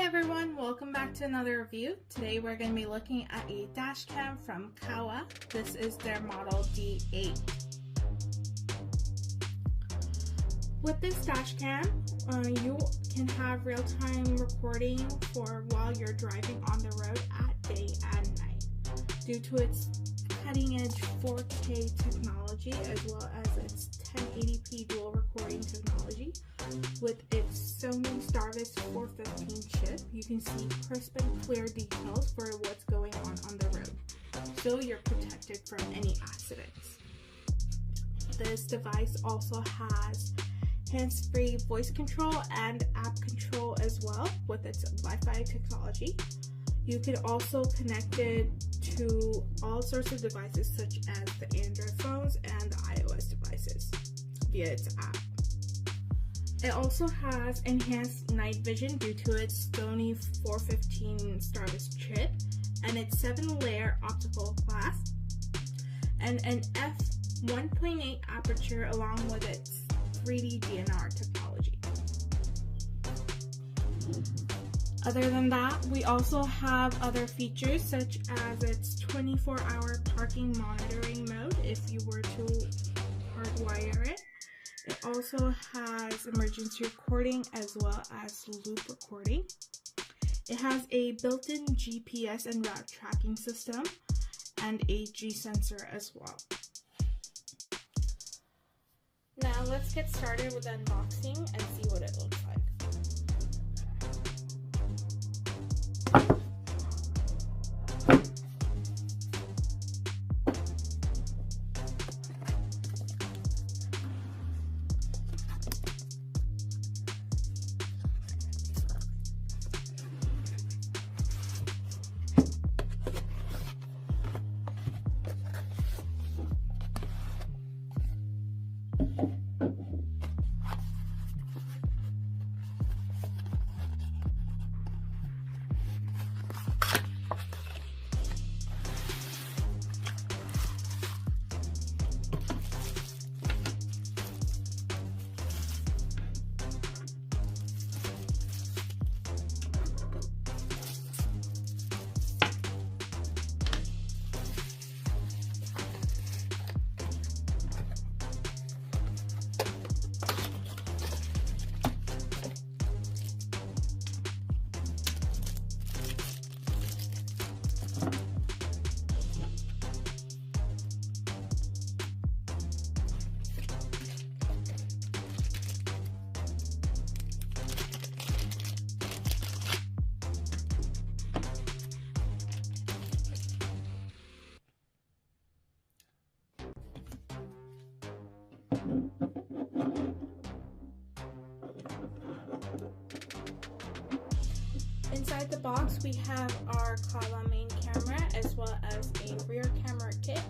everyone, welcome back to another review. Today we're going to be looking at a dash cam from KAWA. This is their model D8. With this dash cam, you can have real-time recording for while you're driving on the road at day and night. Due to its cutting-edge 4K technology as well as its 1080p dual recording technology, with its Sony Starvis 415 chip, you can see crisp and clear details for what's going on the road, so you're protected from any accidents. This device also has hands-free voice control and app control as well with its Wi-Fi technology. You can also connect it to all sorts of devices such as the Android phones and the iOS devices via its app. It also has enhanced night vision due to its Sony 415 Starvis chip and its 7-layer optical glass, and an f1.8 aperture along with its 3D DNR technology. Other than that, we also have other features such as its 24-hour parking monitoring mode if you were to hardwire it. It also has emergency recording as well as loop recording. It has a built-in GPS and route tracking system and a G sensor as well. Now let's get started with the unboxing and see what it looks like. Inside the box, we have our KAWA main camera as well as a rear camera kit.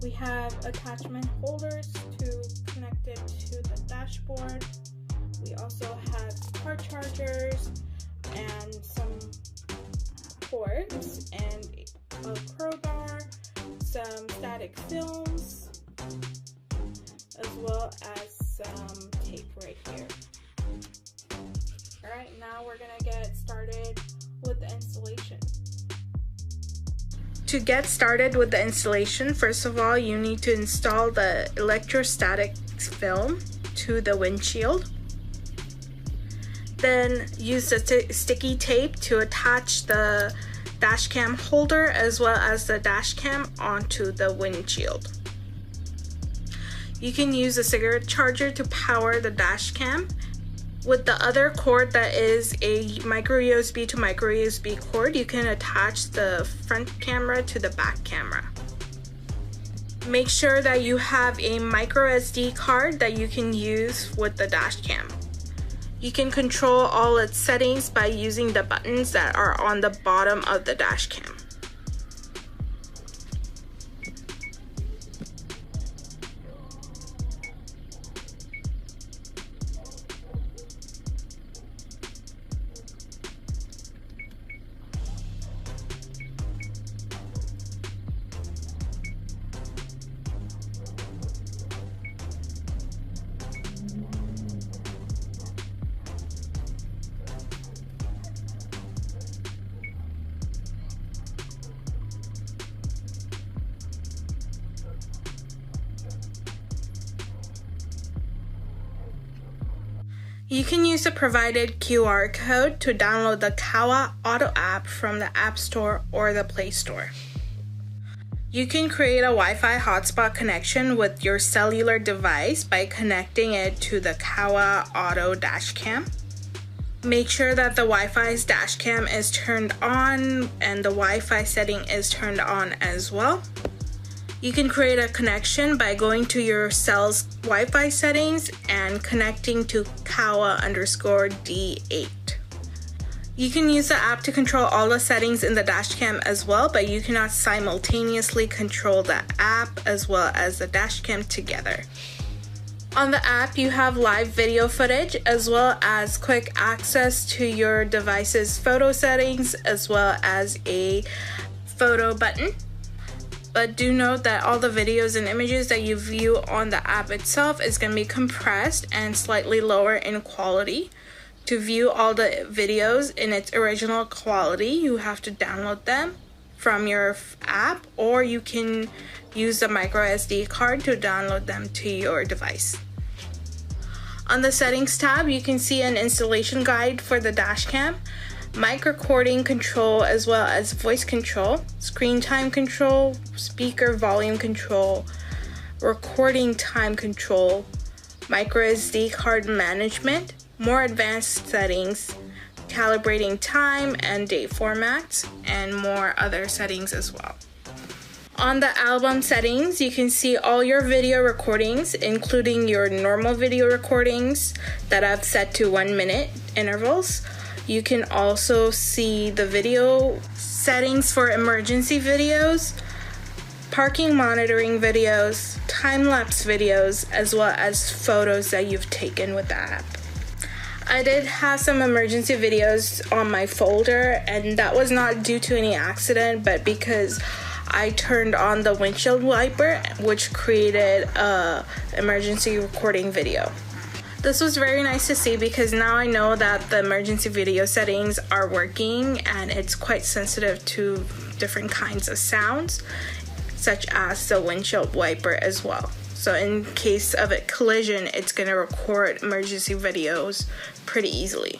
We have attachment holders to connect it to the dashboard. We also have car chargers and some cords and a crowbar, some static films, as well as some tape right here. Alright, now we're going to get started with the installation. To get started with the installation, first of all, you need to install the electrostatic film to the windshield. Then use the sticky tape to attach the dashcam holder as well as the dashcam onto the windshield. You can use a cigarette charger to power the dashcam. With the other cord that is a micro USB to micro USB cord, you can attach the front camera to the back camera. Make sure that you have a micro SD card that you can use with the dashcam. You can control all its settings by using the buttons that are on the bottom of the dashcam. You can use the provided QR code to download the KAWA Auto app from the App Store or the Play Store. You can create a Wi-Fi hotspot connection with your cellular device by connecting it to the KAWA Auto Dash Cam. Make sure that the Wi-Fi's dash cam is turned on and the Wi-Fi setting is turned on as well. You can create a connection by going to your cell's Wi-Fi settings and connecting to KAWA D8. You can use the app to control all the settings in the Dashcam as well, but you cannot simultaneously control the app as well as the Dashcam together. On the app, you have live video footage as well as quick access to your device's photo settings as well as a photo button. But do note that all the videos and images that you view on the app itself is going to be compressed and slightly lower in quality. To view all the videos in its original quality, you have to download them from your app, or you can use the micro SD card to download them to your device. On the settings tab, you can see an installation guide for the Dashcam, mic recording control as well as voice control, screen time control, speaker volume control, recording time control, micro SD card management, more advanced settings, calibrating time and date formats, and more other settings as well. On the album settings, you can see all your video recordings, including your normal video recordings that I've set to 1 minute intervals. You can also see the video settings for emergency videos, parking monitoring videos, time-lapse videos, as well as photos that you've taken with the app. I did have some emergency videos on my folder, and that was not due to any accident, but because I turned on the windshield wiper, which created an emergency recording video. This was very nice to see because now I know that the emergency video settings are working and it's quite sensitive to different kinds of sounds, such as the windshield wiper as well. So in case of a collision, it's going to record emergency videos pretty easily.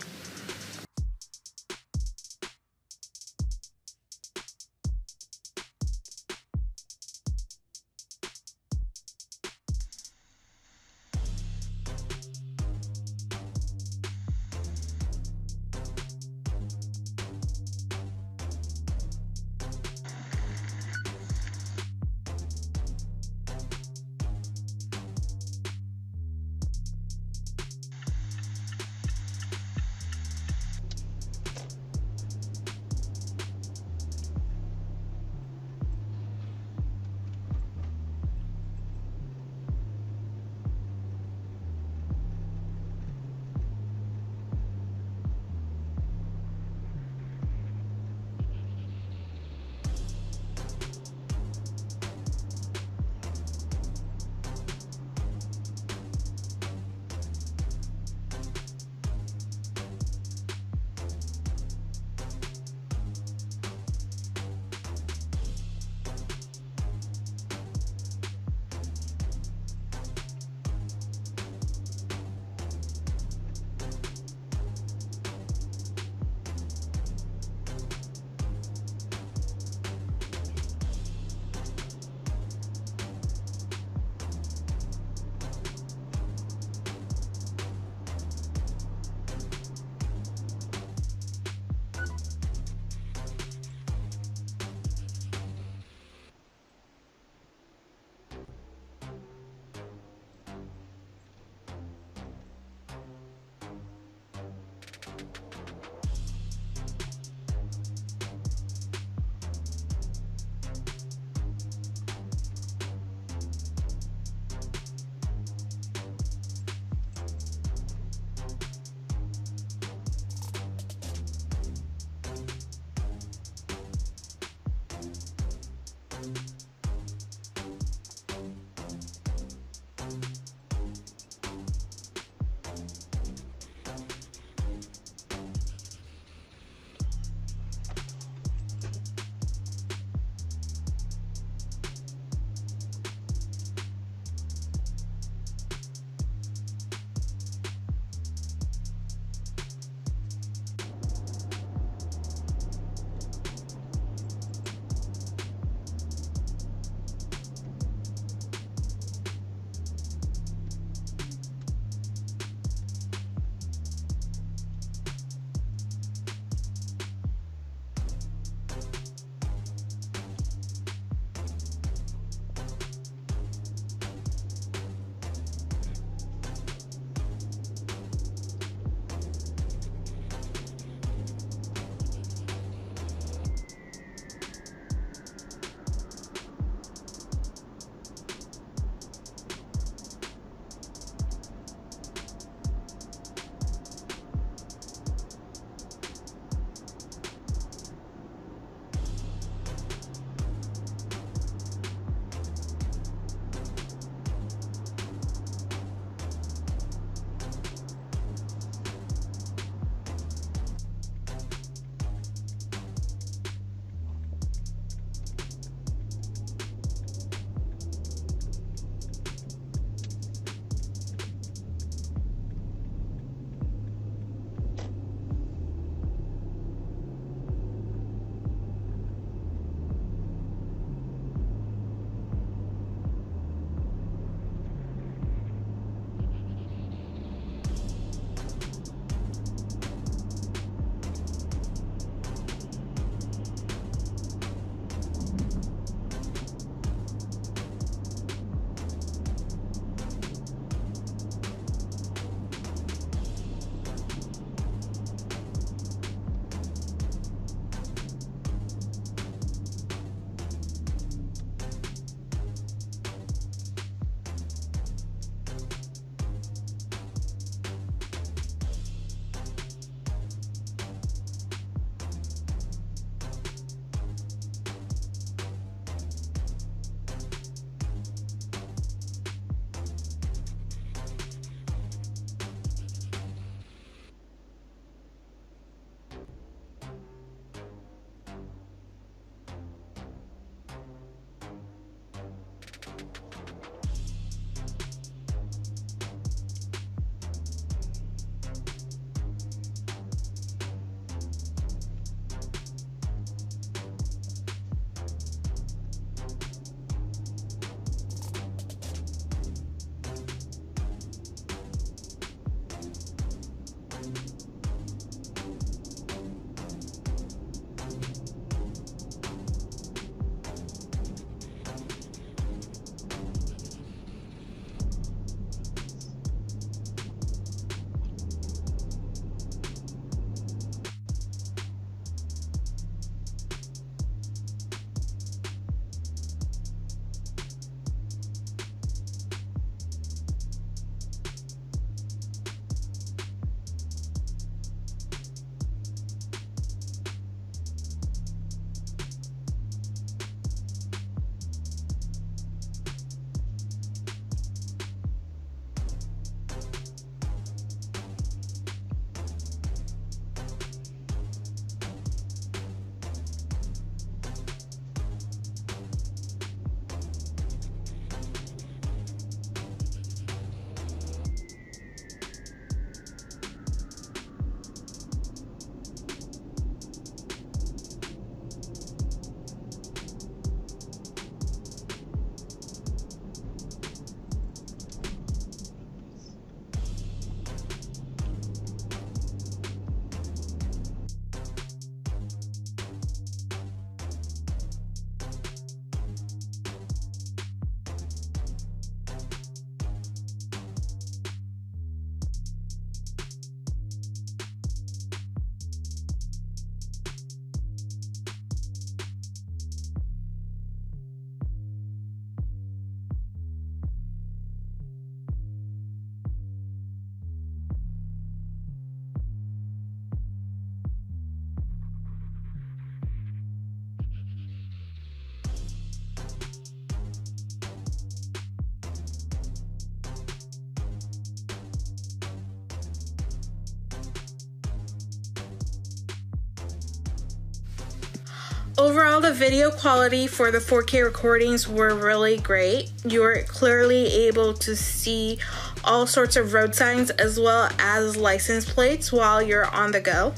Overall, the video quality for the 4K recordings were really great. You're clearly able to see all sorts of road signs as well as license plates while you're on the go.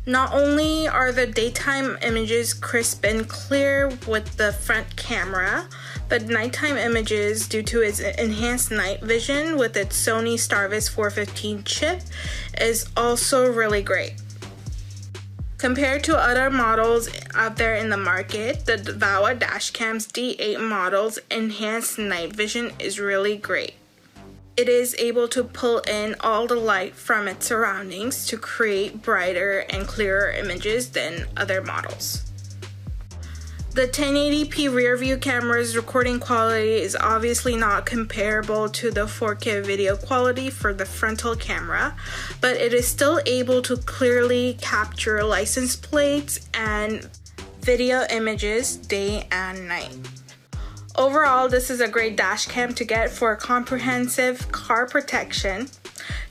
Not only are the daytime images crisp and clear with the front camera, but nighttime images, due to its enhanced night vision with its Sony Starvis 415 chip, is also really great. Compared to other models out there in the market, the KAWA Dash Cam's D8 model's enhanced night vision is really great. It is able to pull in all the light from its surroundings to create brighter and clearer images than other models. The 1080p rear view camera's recording quality is obviously not comparable to the 4K video quality for the frontal camera, but it is still able to clearly capture license plates and video images day and night. Overall, this is a great dash cam to get for comprehensive car protection.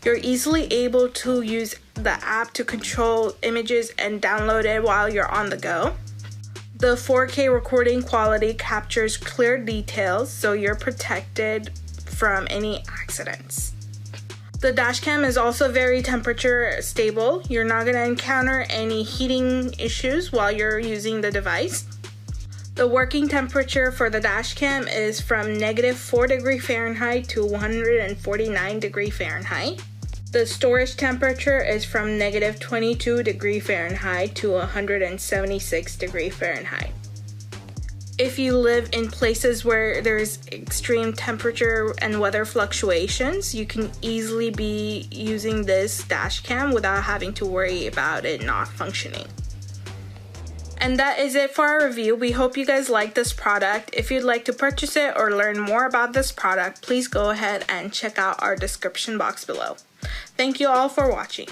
You're easily able to use the app to control images and download it while you're on the go. The 4K recording quality captures clear details, so you're protected from any accidents. The dash cam is also very temperature stable. You're not going to encounter any heating issues while you're using the device. The working temperature for the dash cam is from -4°F to 149°F. The storage temperature is from -22°F to 176°F. If you live in places where there's extreme temperature and weather fluctuations, you can easily be using this dash cam without having to worry about it not functioning. And that is it for our review. We hope you guys like this product. If you'd like to purchase it or learn more about this product, please go ahead and check out our description box below. Thank you all for watching.